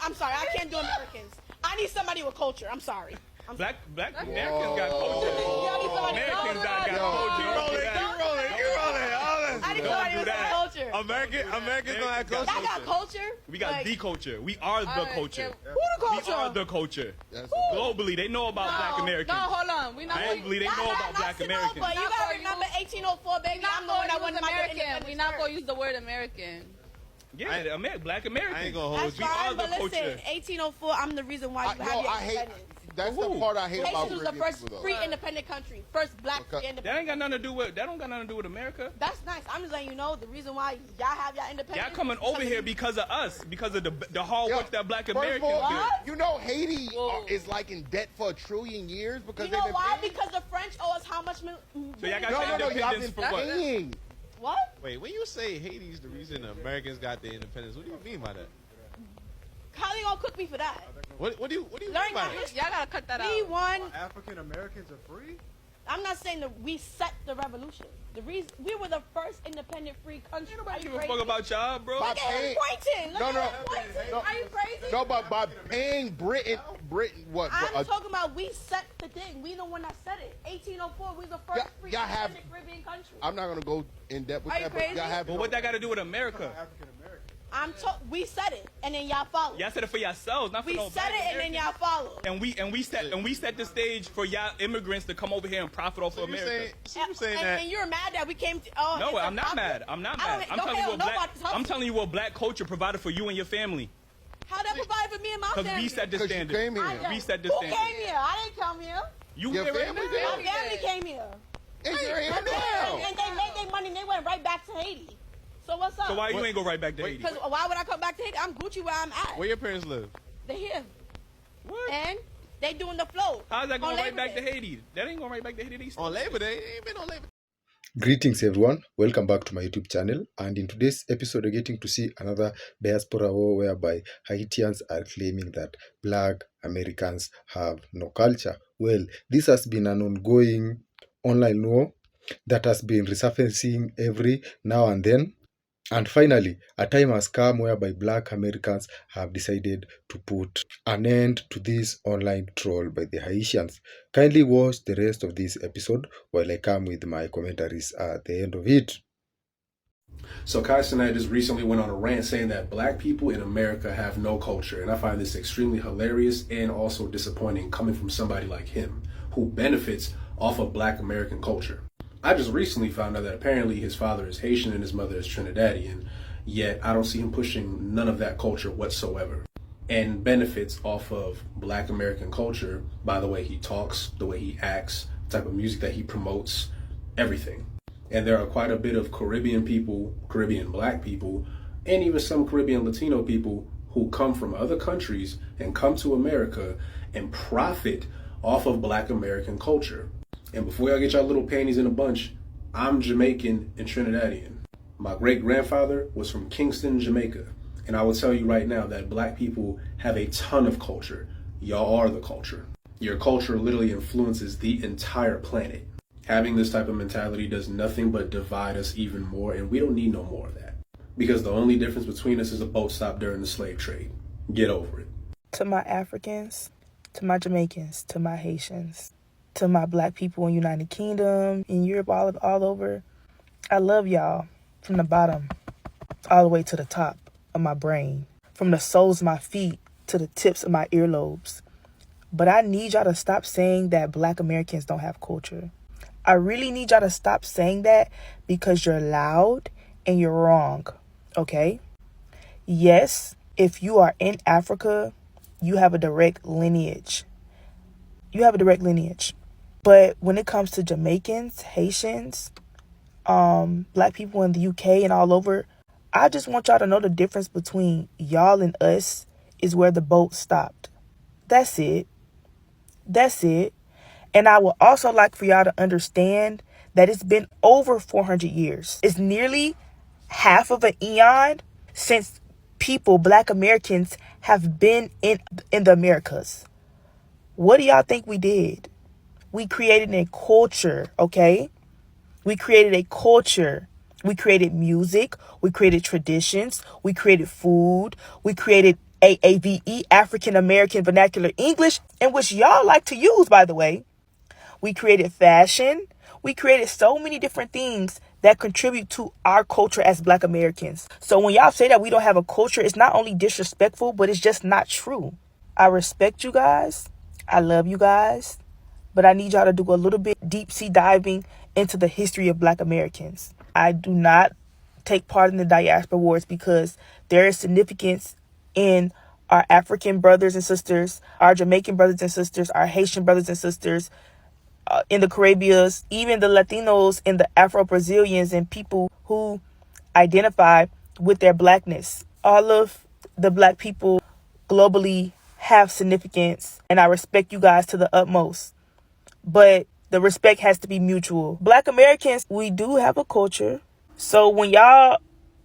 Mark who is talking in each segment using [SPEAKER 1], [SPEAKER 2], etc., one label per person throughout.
[SPEAKER 1] I'm sorry. I can't do Americans. I need somebody with culture. I'm sorry.
[SPEAKER 2] Black Americans got culture. Americans got culture.
[SPEAKER 3] Keep rolling.
[SPEAKER 1] I need somebody with some culture.
[SPEAKER 3] Americans don't have culture.
[SPEAKER 1] I got culture.
[SPEAKER 2] We got the culture. We are the culture.
[SPEAKER 1] Who the culture?
[SPEAKER 2] We are the culture. Globally, they know about Black Americans.
[SPEAKER 4] No, hold on. We not
[SPEAKER 2] Globally, they know about Black Americans.
[SPEAKER 1] But you gotta remember 1804, baby. I'm the one that won my
[SPEAKER 4] American. We not gonna use the word American.
[SPEAKER 2] Yeah, Black Americans.
[SPEAKER 3] I ain't gonna hold
[SPEAKER 1] That's
[SPEAKER 3] you.
[SPEAKER 1] fine,
[SPEAKER 2] are the
[SPEAKER 1] but listen,
[SPEAKER 2] culture.
[SPEAKER 1] 1804, I'm the reason why you have your independence.
[SPEAKER 5] That's the part I hate about
[SPEAKER 1] Haitians was the
[SPEAKER 5] Caribbean
[SPEAKER 1] first
[SPEAKER 5] people, though.
[SPEAKER 1] free independent country. First black free independent.
[SPEAKER 2] That ain't got nothing to do with. That don't got nothing to do with America.
[SPEAKER 1] That's nice. I'm just letting you know the reason why y'all have y'all independence.
[SPEAKER 2] Y'all coming over here because of us, because of the hard work that Black Americans do.
[SPEAKER 5] You know Haiti is like in debt for $1 trillion years because
[SPEAKER 1] you know why? Because the French owe us how much?
[SPEAKER 2] So y'all got
[SPEAKER 5] No, y'all
[SPEAKER 2] independence
[SPEAKER 5] been
[SPEAKER 2] for what?
[SPEAKER 5] paying.
[SPEAKER 1] What?
[SPEAKER 3] Wait, when you say Haiti's the reason the Americans got their independence, what do you mean by that?
[SPEAKER 1] How they gonna cook me for that?
[SPEAKER 3] What do you
[SPEAKER 1] Learn
[SPEAKER 3] mean by
[SPEAKER 1] your
[SPEAKER 3] that?
[SPEAKER 1] history.
[SPEAKER 4] Y'all gotta cut that
[SPEAKER 1] We
[SPEAKER 4] out.
[SPEAKER 1] won.
[SPEAKER 6] African Americans are free?
[SPEAKER 1] I'm not saying that we set the revolution. The reason we were the first independent free country.
[SPEAKER 2] Nobody give a fuck about y'all, bro.
[SPEAKER 1] Look at him pointing. Look at him pointing.
[SPEAKER 5] No.
[SPEAKER 1] Are you crazy?
[SPEAKER 5] No, but by paying Britain, what?
[SPEAKER 1] I'm talking about we set the thing. We the one that set it. 1804, we was the first free
[SPEAKER 5] y'all have-
[SPEAKER 1] independent Caribbean country.
[SPEAKER 5] I'm not gonna go in depth with
[SPEAKER 1] Are you
[SPEAKER 5] that, but
[SPEAKER 1] crazy?
[SPEAKER 5] y'all have.
[SPEAKER 2] But what that got to do with America?
[SPEAKER 6] African American.
[SPEAKER 1] We said it, and then y'all followed.
[SPEAKER 2] Y'all said it for yourselves, not for
[SPEAKER 1] We
[SPEAKER 2] no
[SPEAKER 1] said
[SPEAKER 2] Black
[SPEAKER 1] it, and then
[SPEAKER 2] Americans.
[SPEAKER 1] y'all followed.
[SPEAKER 2] And we set the stage for y'all immigrants to come over here and profit off of America.
[SPEAKER 3] You saying that?
[SPEAKER 1] And you're mad that we came to. Oh,
[SPEAKER 2] No,
[SPEAKER 1] it's a
[SPEAKER 2] I'm not
[SPEAKER 1] profit.
[SPEAKER 2] mad. I'm not
[SPEAKER 1] I
[SPEAKER 2] mad.
[SPEAKER 1] don't hate on nobody's hustle.
[SPEAKER 2] I'm telling you what Black culture provided for you and your family.
[SPEAKER 1] How that provide for me and my
[SPEAKER 2] Because
[SPEAKER 1] family?
[SPEAKER 2] we set the
[SPEAKER 5] 'Cause you
[SPEAKER 2] standard.
[SPEAKER 5] came here.
[SPEAKER 1] I
[SPEAKER 2] We set the
[SPEAKER 1] Who
[SPEAKER 2] standard.
[SPEAKER 1] came here? I didn't come here.
[SPEAKER 2] You
[SPEAKER 5] Your
[SPEAKER 2] here right
[SPEAKER 5] family
[SPEAKER 2] now.
[SPEAKER 5] did?
[SPEAKER 1] My family came here.
[SPEAKER 5] And you're here
[SPEAKER 1] And
[SPEAKER 5] now.
[SPEAKER 1] they made their money and they went right back to Haiti. So what's up?
[SPEAKER 2] So why you ain't go right back to Haiti?
[SPEAKER 1] Because why would I come back to Haiti? I'm Gucci where I'm at.
[SPEAKER 3] Where your parents live?
[SPEAKER 1] They here.
[SPEAKER 2] What?
[SPEAKER 1] And they doing the flow.
[SPEAKER 2] How's that going
[SPEAKER 1] on
[SPEAKER 2] right
[SPEAKER 1] Labor
[SPEAKER 2] back to
[SPEAKER 1] Day.
[SPEAKER 2] Haiti? That ain't going right back to Haiti.
[SPEAKER 3] On Labor Day? They ain't been on Labor Day.
[SPEAKER 7] Greetings everyone, welcome back to my YouTube channel, and in today's episode we're getting to see another diaspora war whereby Haitians are claiming that Black Americans have no culture. Well, this has been an ongoing online war that has been resurfacing every now and then. And finally, a time has come whereby Black Americans have decided to put an end to this online troll by the Haitians. Kindly watch the rest of this episode while I come with my commentaries at the end of it.
[SPEAKER 8] So Kai Cenat just recently went on a rant saying that Black people in America have no culture, and I find this extremely hilarious and also disappointing coming from somebody like him, who benefits off of Black American culture. I just recently found out that apparently his father is Haitian and his mother is Trinidadian, yet I don't see him pushing none of that culture whatsoever, and benefits off of Black American culture by the way he talks, the way he acts, the type of music that he promotes, everything. And there are quite a bit of Caribbean people, Caribbean Black people, and even some Caribbean Latino people who come from other countries and come to America and profit off of Black American culture. And before y'all get y'all little panties in a bunch, I'm Jamaican and Trinidadian. My great-grandfather was from Kingston, Jamaica. And I will tell you right now that Black people have a ton of culture. Y'all are the culture. Your culture literally influences the entire planet. Having this type of mentality does nothing but divide us even more, and we don't need no more of that. Because the only difference between us is a boat stop during the slave trade. Get over it.
[SPEAKER 9] To my Africans, to my Jamaicans, to my Haitians, to my Black people in United Kingdom, in Europe, all over, I love y'all from the bottom all the way to the top of my brain, from the soles of my feet to the tips of my earlobes. But I need y'all to stop saying that Black Americans don't have culture. I really need y'all to stop saying that because you're loud and you're wrong, okay? Yes, if you are in Africa, you have a direct lineage. But when it comes to Jamaicans, Haitians, Black people in the UK and all over, I just want y'all to know the difference between y'all and us is where the boat stopped. That's it. And I would also like for y'all to understand that it's been over 400 years. It's nearly half of an eon since people, Black Americans, have been in the Americas. What do y'all think we did? We created a culture, okay? We created a culture. We created music. We created traditions. We created food. We created AAVE, African American Vernacular English, in which y'all like to use, by the way. We created fashion. We created so many different things that contribute to our culture as Black Americans. So when y'all say that we don't have a culture, it's not only disrespectful, but it's just not true. I respect you guys. I love you guys. But I need y'all to do a little bit deep sea diving into the history of Black Americans. I do not take part in the diaspora wars because there is significance in our African brothers and sisters, our Jamaican brothers and sisters, our Haitian brothers and sisters, in the Caribbeans, even the Latinos and the Afro-Brazilians and people who identify with their Blackness. All of the Black people globally have significance, and I respect you guys to the utmost. But the respect has to be mutual. Black Americans, we do have a culture. So when y'all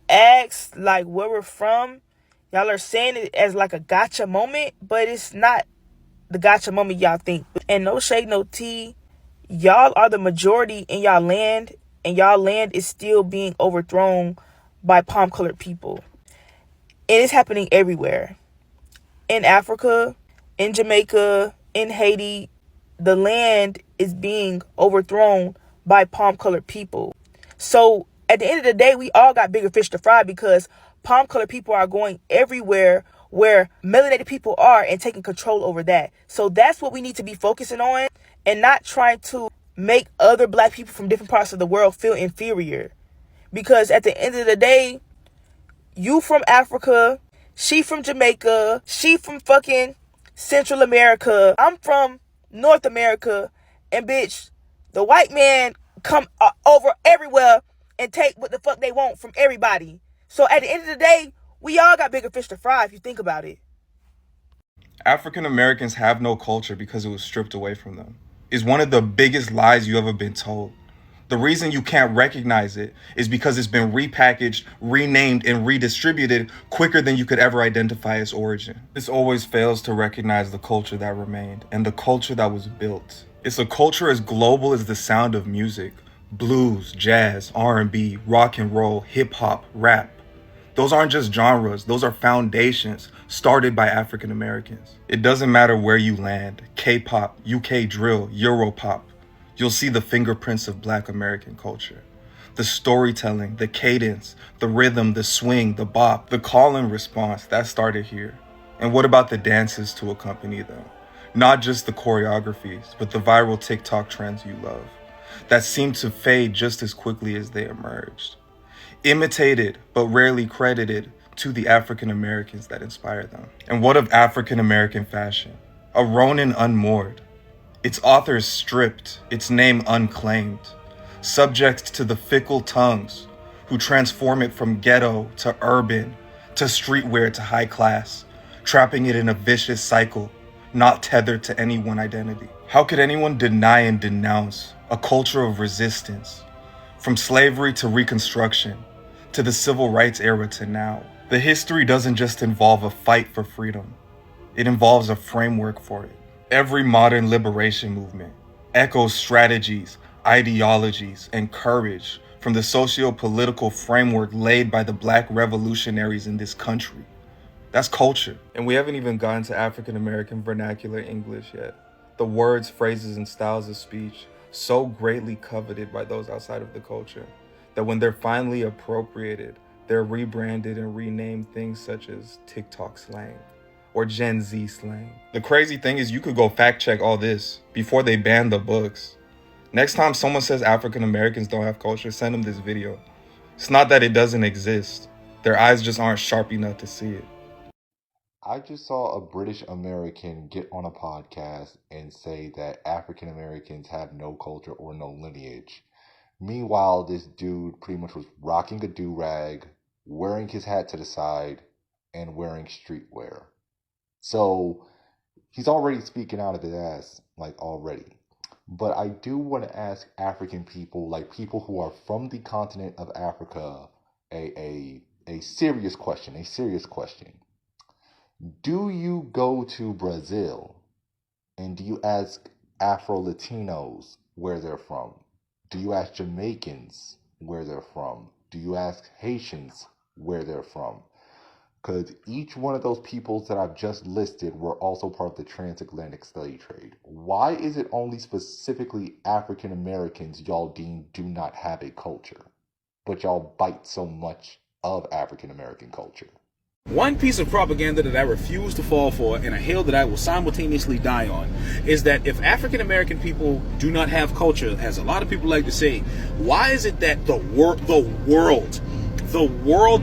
[SPEAKER 9] ask like where we're from, y'all are saying it as like a gotcha moment, but it's not the gotcha moment y'all think. And no shade, no tea. Y'all are the majority in y'all land, and y'all land is still being overthrown by palm-colored people. And it's happening everywhere. In Africa, in Jamaica, in Haiti, the land is being overthrown by palm-colored people. So at the end of the day, we all got bigger fish to fry because palm-colored people are going everywhere where melanated people are and taking control over that. So that's what we need to be focusing on, and not trying to make other Black people from different parts of the world feel inferior. Because at the end of the day, you from Africa, she from Jamaica, she from fucking Central America, I'm from North America, and bitch, the white man come over everywhere and take what the fuck they want from everybody. So at the end of the day, we all got bigger fish to fry if you think about it.
[SPEAKER 10] African Americans have no culture because it was stripped away from them. Is one of the biggest lies you ever been told. The reason you can't recognize it is because it's been repackaged, renamed, and redistributed quicker than you could ever identify its origin. This always fails to recognize the culture that remained and the culture that was built. It's a culture as global as the sound of music. Blues, jazz, R&B, rock and roll, hip hop, rap. Those aren't just genres, those are foundations started by African Americans. It doesn't matter where you land, K-pop, UK drill, Europop, you'll see the fingerprints of Black American culture. The storytelling, the cadence, the rhythm, the swing, the bop, the call and response, that started here. And what about the dances to accompany them? Not just the choreographies, but the viral TikTok trends you love, that seem to fade just as quickly as they emerged. Imitated, but rarely credited to the African Americans that inspire them. And what of African American fashion? A Ronin unmoored, its authors stripped, its name unclaimed, subject to the fickle tongues who transform it from ghetto to urban, to streetwear to high class, trapping it in a vicious cycle, not tethered to any one identity. How could anyone deny and denounce a culture of resistance, from slavery to Reconstruction, to the Civil Rights era to now? The history doesn't just involve a fight for freedom. It involves a framework for it. Every modern liberation movement echoes strategies, ideologies, and courage from the socio-political framework laid by the Black revolutionaries in this country. That's culture. And we haven't even gotten to African American vernacular English yet. The words, phrases, and styles of speech so greatly coveted by those outside of the culture that when they're finally appropriated, they're rebranded and renamed things such as TikTok slang or Gen Z slang. The crazy thing is you could go fact check all this before they ban the books. Next time someone says African Americans don't have culture, send them this video. It's not that it doesn't exist. Their eyes just aren't sharp enough to see it.
[SPEAKER 5] I just saw a British American get on a podcast and say that African Americans have no culture or no lineage. Meanwhile, this dude pretty much was rocking a do-rag, wearing his hat to the side, and wearing streetwear. So he's already speaking out of his ass, like already. But I do want to ask African people, like people who are from the continent of Africa, a serious question, Do you go to Brazil and do you ask Afro-Latinos where they're from? Do you ask Jamaicans where they're from? Do you ask Haitians where they're from? Because each one of those peoples that I've just listed were also part of the transatlantic slave trade. Why is it only specifically African Americans y'all deem do not have a culture, but y'all bite so much of African American culture?
[SPEAKER 11] One piece of propaganda that I refuse to fall for, and a hill that I will simultaneously die on, is that if African American people do not have culture, as a lot of people like to say, why is it that the world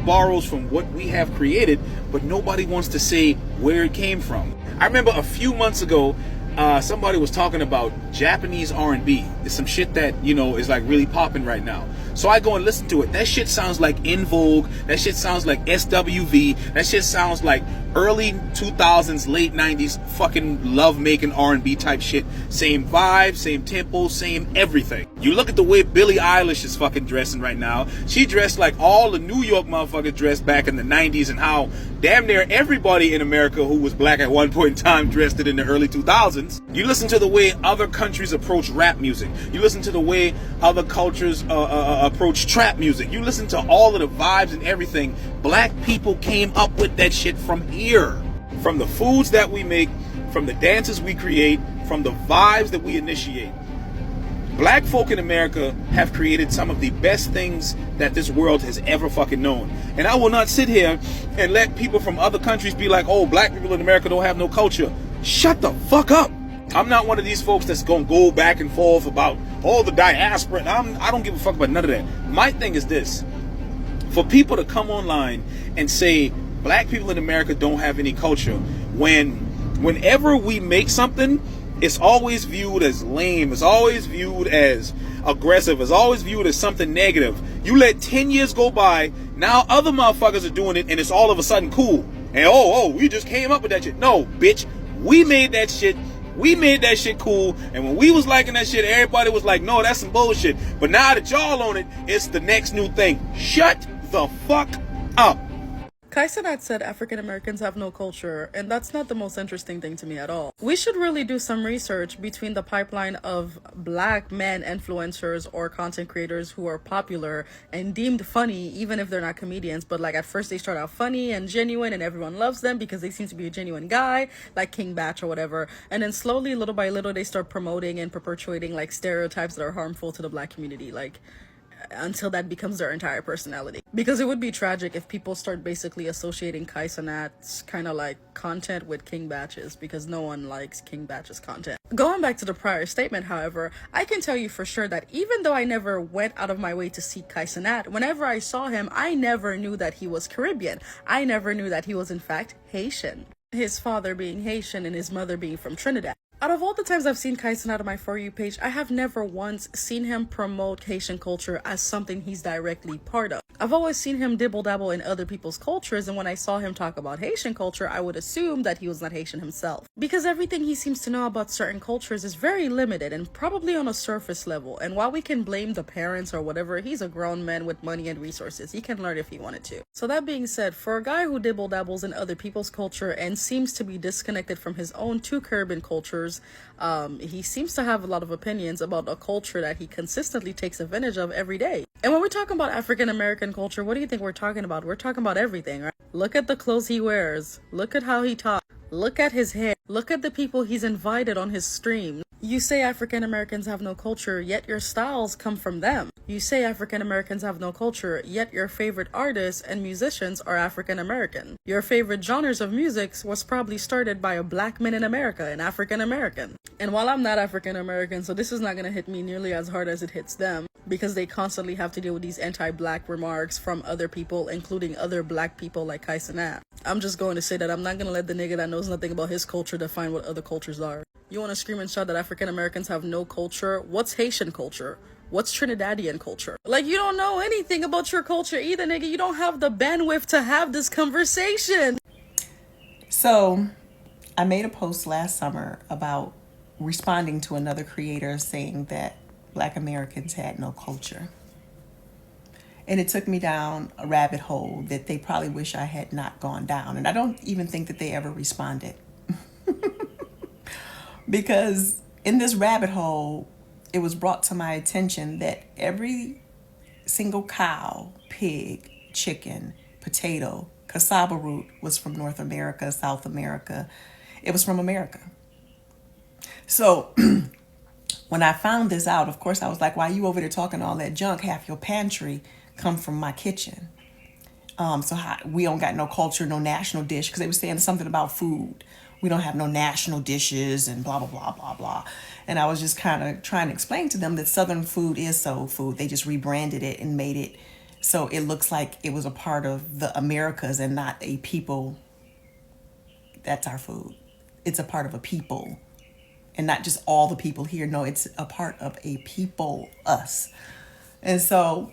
[SPEAKER 11] borrows from what we have created, but nobody wants to say where it came from? I remember a few months ago, somebody was talking about Japanese R&B. It's some shit that, is like really popping right now. So I go and listen to it. That shit sounds like In Vogue. That shit sounds like SWV. That shit sounds like early 2000s, late 90s fucking love-making R&B type shit. Same vibe, same tempo, same everything. You look at the way Billie Eilish is fucking dressing right now. She dressed like all the New York motherfuckers dressed back in the 90s, and how damn near everybody in America who was black at one point in time dressed it in the early 2000s. You listen to the way other countries approach rap music. You listen to the way other cultures approach trap music. You listen to all of the vibes and everything. Black people came up with that shit from here. From the foods that we make, from the dances we create, from the vibes that we initiate. Black folk in America have created some of the best things that this world has ever fucking known. And I will not sit here and let people from other countries be like, oh, black people in America don't have no culture. Shut the fuck up. I'm not one of these folks that's gonna go back and forth about all the diaspora. I don't give a fuck about none of that. My thing is this: for people to come online and say black people in America don't have any culture, whenever we make something, it's always viewed as lame, it's always viewed as aggressive, it's always viewed as something negative. You let 10 years go by, now other motherfuckers are doing it, and it's all of a sudden cool. And we just came up with that shit. No, bitch, we made that shit. We made that shit cool, and when we was liking that shit, everybody was like, no, that's some bullshit. But now that y'all on it, it's the next new thing. Shut the fuck up.
[SPEAKER 12] Kaisenat said African Americans have no culture, and that's not the most interesting thing to me at all. We should really do some research between the pipeline of black men influencers or content creators who are popular and deemed funny, even if they're not comedians, but like at first they start out funny and genuine and everyone loves them because they seem to be a genuine guy, like King Batch or whatever, and then slowly, little by little, they start promoting and perpetuating like stereotypes that are harmful to the black community, like until that becomes their entire personality. Because it would be tragic if people start basically associating Kaisenat's kind of like content with King Batch's, because no one likes King Batch's content. Going back to the prior statement, however, I can tell you for sure that even though I never went out of my way to see Kaisenat, whenever I saw him, I never knew that he was Caribbean. I never knew that he was in fact Haitian. His father being Haitian and his mother being from Trinidad. Out of all the times I've seen Kaisenat on my For You page, I have never once seen him promote Haitian culture as something he's directly part of. I've always seen him dibble-dabble in other people's cultures, and when I saw him talk about Haitian culture, I would assume that he was not Haitian himself. Because everything he seems to know about certain cultures is very limited and probably on a surface level, and while we can blame the parents or whatever, he's a grown man with money and resources. He can learn if he wanted to. So that being said, for a guy who dibble-dabbles in other people's culture and seems to be disconnected from his own two Caribbean cultures, he seems to have a lot of opinions about a culture that he consistently takes advantage of every day. And when we're talking about African American culture, what do you think we're talking about? We're talking about everything, right? Look at the clothes he wears. Look at how he talks. Look at his hair. Look at the people he's invited on his stream. You say African Americans have no culture, yet your styles come from them. You say African Americans have no culture, yet your favorite artists and musicians are African American. Your favorite genres of music was probably started by a black man in America, an African American. And while I'm not African American, so this is not going to hit me nearly as hard as it hits them, because they constantly have to deal with these anti-black remarks from other people, including other black people like Kaisenat. I'm just going to say that I'm not going to let the nigga that knows nothing about his culture define what other cultures are. You want to scream and shout that African Americans have no culture? What's Haitian culture? What's Trinidadian culture? Like, you don't know anything about your culture either, nigga. You don't have the bandwidth to have this conversation.
[SPEAKER 13] So, I made a post last summer about responding to another creator saying that Black Americans had no culture. And it took me down a rabbit hole that they probably wish I had not gone down. And I don't even think that they ever responded. Because in this rabbit hole, it was brought to my attention that every single cow, pig, chicken, potato, cassava root was from North America, South America. It was from America. So when I found this out, of course, I was like, why are you over there talking all that junk? Half your pantry come from my kitchen. We don't got no culture, no national dish, because they were saying something about food. We don't have no national dishes and blah, blah, blah, blah, blah. And I was just kind of trying to explain to them that Southern food is soul food. They just rebranded it and made it so it looks like it was a part of the Americas and not a people. That's our food. It's a part of a people. And not just all the people here. No, it's a part of a people, us. And so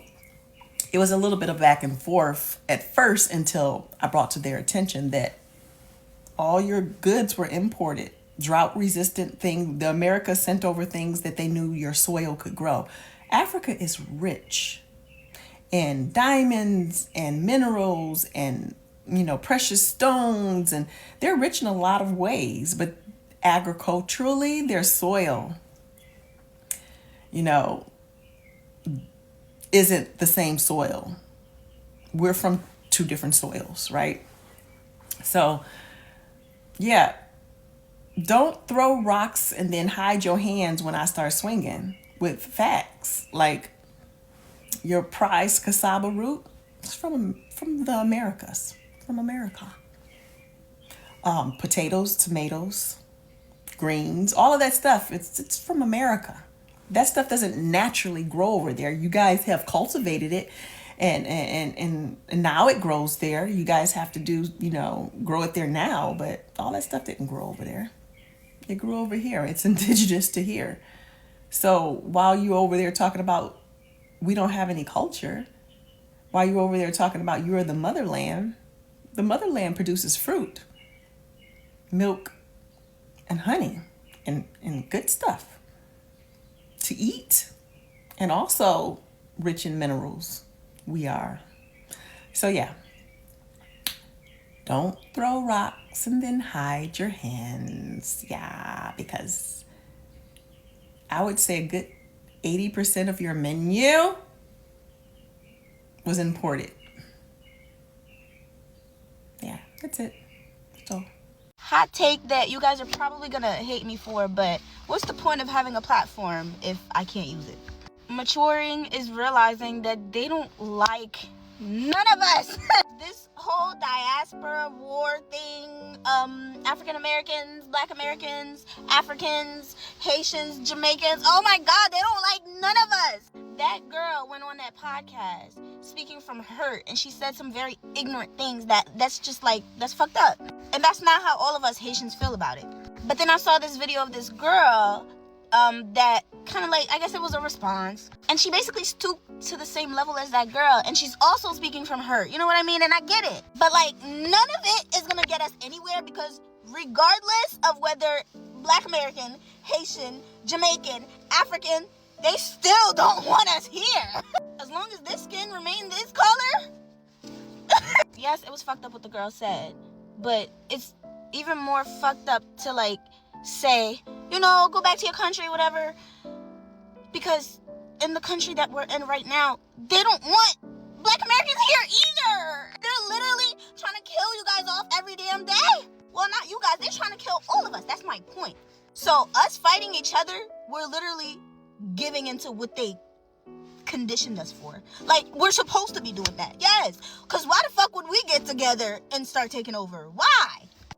[SPEAKER 13] it was a little bit of back and forth at first until I brought to their attention that all your goods were imported. Drought resistant thing. The America sent over things that they knew your soil could grow. Africa is rich in diamonds and minerals and, precious stones. And they're rich in a lot of ways. But agriculturally, their soil, isn't the same soil. We're from two different soils, right? So, yeah, don't throw rocks and then hide your hands when I start swinging with facts. Like your prized cassava root is from the Americas, from America. Potatoes, tomatoes, greens, all of that stuff, it's from America. That stuff doesn't naturally grow over there. You guys have cultivated it and now it grows there. You guys have to grow it there now, but all that stuff didn't grow over there. It grew over here. It's indigenous to here. So while you're over there talking about we don't have any culture, while you're over there talking about you're the motherland produces fruit, milk, and honey and good stuff to eat, and also rich in minerals. We are. So yeah, don't throw rocks and then hide your hands. Yeah, because I would say a good 80% of your menu was imported. Yeah, that's it. So
[SPEAKER 1] hot take that you guys are probably gonna hate me for, but what's the point of having a platform if I can't use it? Maturing is realizing that they don't like none of us. This whole diaspora war thing, African Americans, Black Americans, Africans, Haitians, Jamaicans, oh my God, they don't like none of us. That girl went on that podcast speaking from hurt, and she said some very ignorant things that's just like, that's fucked up. And that's not how all of us Haitians feel about it. But then I saw this video of this girl that kind of like, I guess it was a response, and she basically stooped to the same level as that girl, and she's also speaking from hurt, you know what I mean? And I get it, but like none of it is gonna get us anywhere, because regardless of whether Black American, Haitian, Jamaican, African, they still don't want us here. As long as this skin remain this color. Yes, it was fucked up what the girl said, but it's even more fucked up to like say, go back to your country, whatever, because in the country that we're in right now, they don't want Black Americans here either. They're literally trying to kill you guys off every damn day. Well, not you guys, they're trying to kill all of us. That's my point. So us fighting each other, we're literally giving into what they conditioned us for. Like, we're supposed to be doing that. Yes, because why the fuck would we get together and start taking over? Why?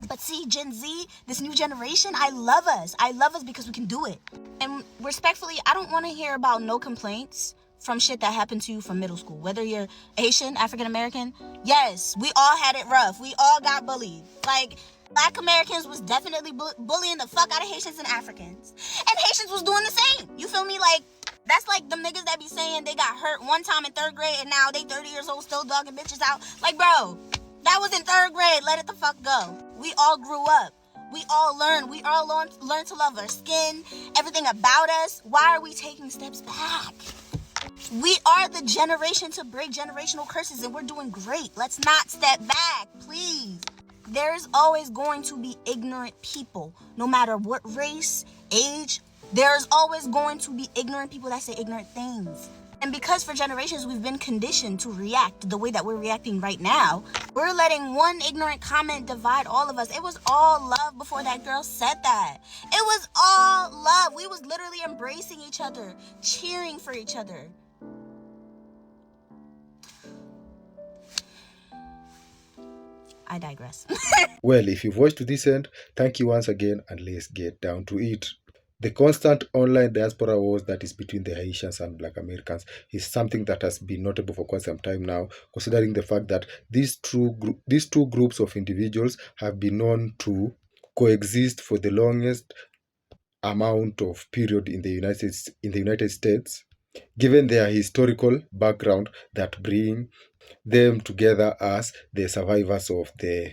[SPEAKER 1] But see, Gen Z, this new generation, I love us. I love us because we can do it. And respectfully, I don't want to hear about no complaints from shit that happened to you from middle school. Whether you're Asian, African American, yes, we all had it rough. We all got bullied. Like, Black Americans was definitely bullying the fuck out of Haitians and Africans. And Haitians was doing the same. You feel me? Like, that's like them niggas that be saying they got hurt one time in 3rd grade and now they 30 years old still dogging bitches out. Like, bro, that was in 3rd grade. Let it the fuck go. We all grew up. We all learned. We all learned to love our skin, everything about us. Why are we taking steps back? We are the generation to break generational curses, and we're doing great. Let's not step back, please. There's always going to be ignorant people, no matter what race, age. There's always going to be ignorant people that say ignorant things. And because for generations we've been conditioned to react the way that we're reacting right now, we're letting one ignorant comment divide all of us. It was all love before that girl said that. It was all love. We was literally embracing each other, cheering for each other. I digress.
[SPEAKER 7] Well, if you've watched to this end, thank you once again, and let's get down to it. The constant online diaspora wars that is between the Haitians and Black Americans is something that has been notable for quite some time now, considering the fact that these two groups of individuals have been known to coexist for the longest amount of period in the United States, given their historical background that bring them together as the survivors of the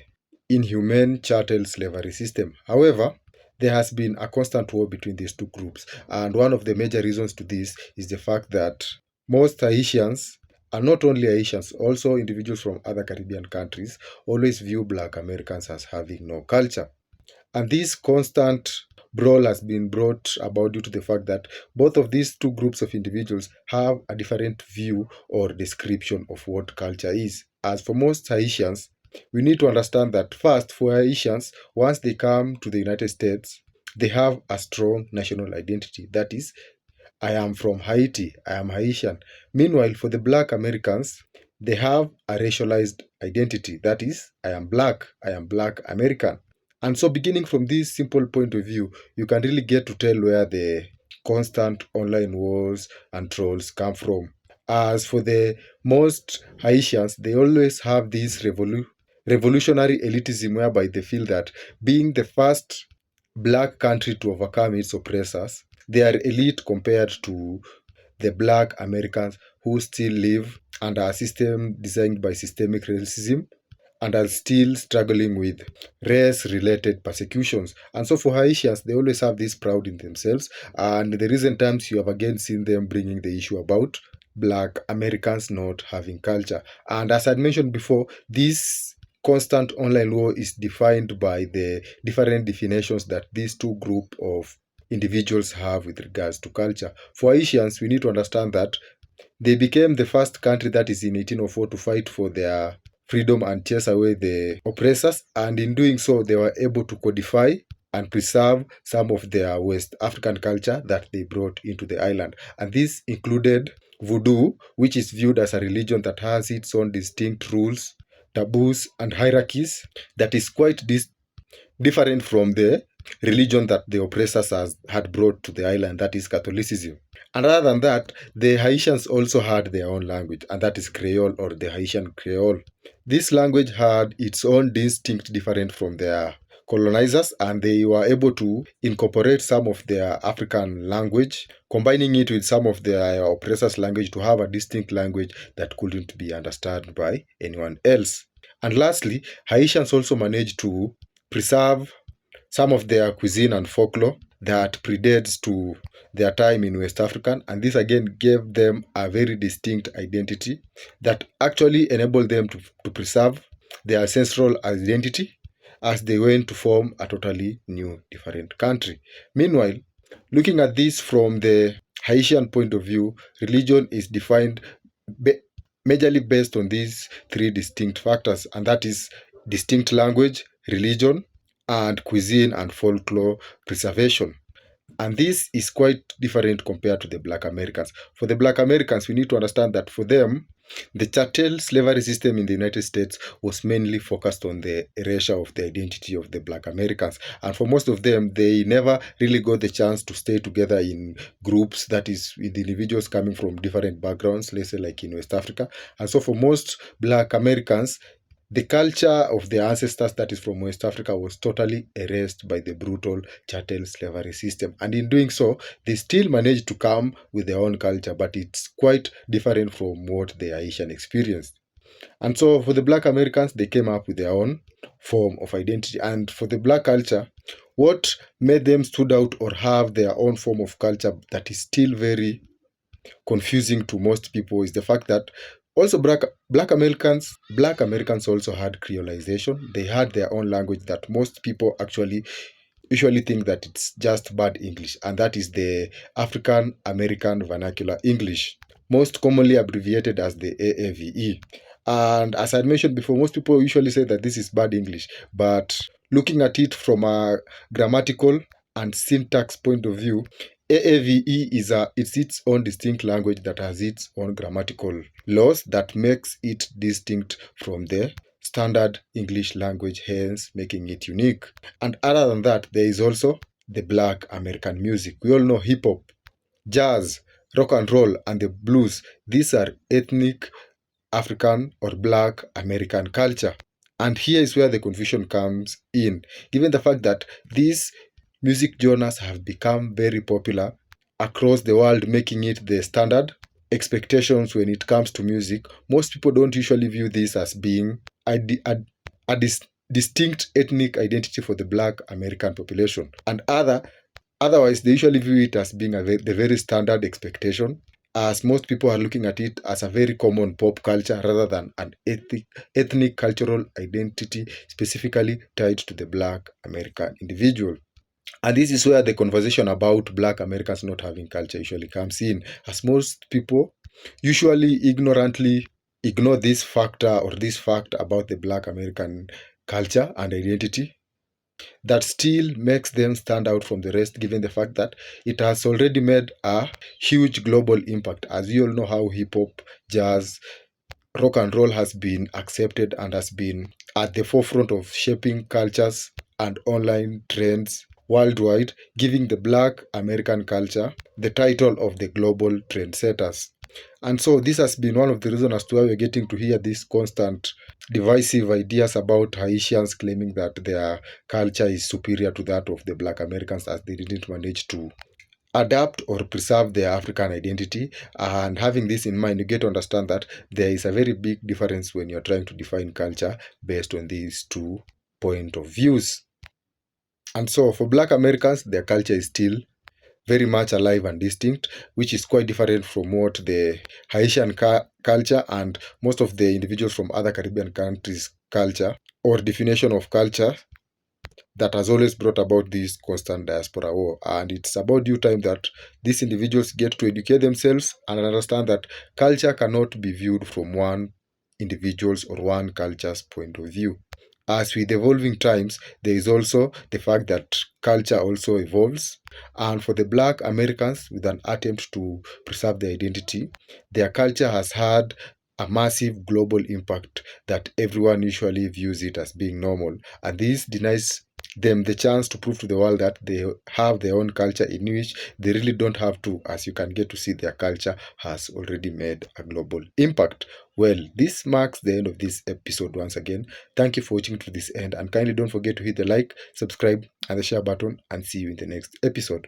[SPEAKER 7] inhumane chattel slavery system. However, there has been a constant war between these two groups, and one of the major reasons to this is the fact that most Haitians, and not only Haitians, also individuals from other Caribbean countries, always view Black Americans as having no culture. And this constant brawl has been brought about due to the fact that both of these two groups of individuals have a different view or description of what culture is. As for most Haitians, we need to understand that first, for Haitians, once they come to the United States, they have a strong national identity. That is, I am from Haiti, I am Haitian. Meanwhile, for the Black Americans, they have a racialized identity. That is, I am Black American. And so, beginning from this simple point of view, you can really get to tell where the constant online wars and trolls come from. As for the most Haitians, they always have this revolutionary elitism whereby they feel that being the first Black country to overcome its oppressors, they are elite compared to the Black Americans who still live under a system designed by systemic racism and are still struggling with race-related persecutions. And so for Haitians, they always have this pride in themselves. And the recent times you have again seen them bringing the issue about Black Americans not having culture. And as I mentioned before, this constant online war is defined by the different definitions that these two groups of individuals have with regards to culture. For Haitians, we need to understand that they became the first country, that is in 1804, to fight for their freedom and chase away the oppressors, and in doing so they were able to codify and preserve some of their West African culture that they brought into the island. And this included voodoo, which is viewed as a religion that has its own distinct rules, taboos, and hierarchies that is quite different from the religion that the oppressors had brought to the island, that is Catholicism. And other than that, the Haitians also had their own language, and that is Creole, or the Haitian Creole. This language had its own distinct different from their colonizers, and they were able to incorporate some of their African language, combining it with some of their oppressors' language to have a distinct language that couldn't be understood by anyone else. And lastly, Haitians also managed to preserve some of their cuisine and folklore that predates to their time in West Africa, and this again gave them a very distinct identity that actually enabled them to preserve their ancestral identity as they went to form a totally new, different country. Meanwhile, looking at this from the Haitian point of view, religion is defined majorly based on these three distinct factors, and that is distinct language, religion, and cuisine and folklore preservation. And this is quite different compared to the Black Americans. For the Black Americans, we need to understand that for them, the chattel slavery system in the United States was mainly focused on the erasure of the identity of the Black Americans. And for most of them, they never really got the chance to stay together in groups, that is, with individuals coming from different backgrounds, let's say like in West Africa. And so for most Black Americans, the culture of their ancestors, that is from West Africa, was totally erased by the brutal chattel slavery system. And in doing so, they still managed to come with their own culture, but it's quite different from what the Haitian experienced. And so for the Black Americans, they came up with their own form of identity. And for the Black culture, what made them stood out or have their own form of culture that is still very confusing to most people is the fact that also Black Americans also had creolization. They had their own language that most people actually usually think that it's just bad English, and that is the African American vernacular English. most commonly abbreviated as the AAVE. And as I mentioned before, most people usually say that this is bad English, but looking at it from a grammatical and syntax point of view, AAVE it's its own distinct language that has its own grammatical laws that makes it distinct from the standard English language, hence making it unique. And other than that, there is also the Black American music. We all know hip hop, jazz, rock and roll, and the blues. These are ethnic African or Black American culture. And here is where the confusion comes in, given the fact that these music genres have become very popular across the world, making it the standard expectations when it comes to music. Most people don't usually view this as being a distinct ethnic identity for the Black American population. And otherwise, they usually view it as being the very standard expectation, as most people are looking at it as a very common pop culture rather than an ethnic cultural identity specifically tied to the Black American individual. And this is where the conversation about Black Americans not having culture usually comes in, as most people usually ignorantly ignore this factor or this fact about the Black American culture and identity that still makes them stand out from the rest, given the fact that it has already made a huge global impact. As we all know how hip hop, jazz, rock and roll has been accepted and has been at the forefront of shaping cultures and online trends worldwide, giving the Black American culture the title of the global trendsetters. And so this has been one of the reasons as to why we're getting to hear these constant divisive ideas about Haitians claiming that their culture is superior to that of the Black Americans, as they didn't manage to adapt or preserve their African identity. And having this in mind, you get to understand that there is a very big difference when you're trying to define culture based on these two point of views. And so for Black Americans, their culture is still very much alive and distinct, which is quite different from what the Haitian culture and most of the individuals from other Caribbean countries' culture or definition of culture that has always brought about this constant diaspora war. And it's about due time that these individuals get to educate themselves and understand that culture cannot be viewed from one individual's or one culture's point of view. As with evolving times, there is also the fact that culture also evolves. And for the Black Americans, with an attempt to preserve their identity, their culture has had a massive global impact that everyone usually views it as being normal. And this denies them the chance to prove to the world that they have their own culture in which they really don't have to, as you can get to see their culture has already made a global impact. Well, this marks the end of this episode once again. Thank you for watching to this end, and kindly don't forget to hit the like, subscribe, and the share button, and see you in the next episode.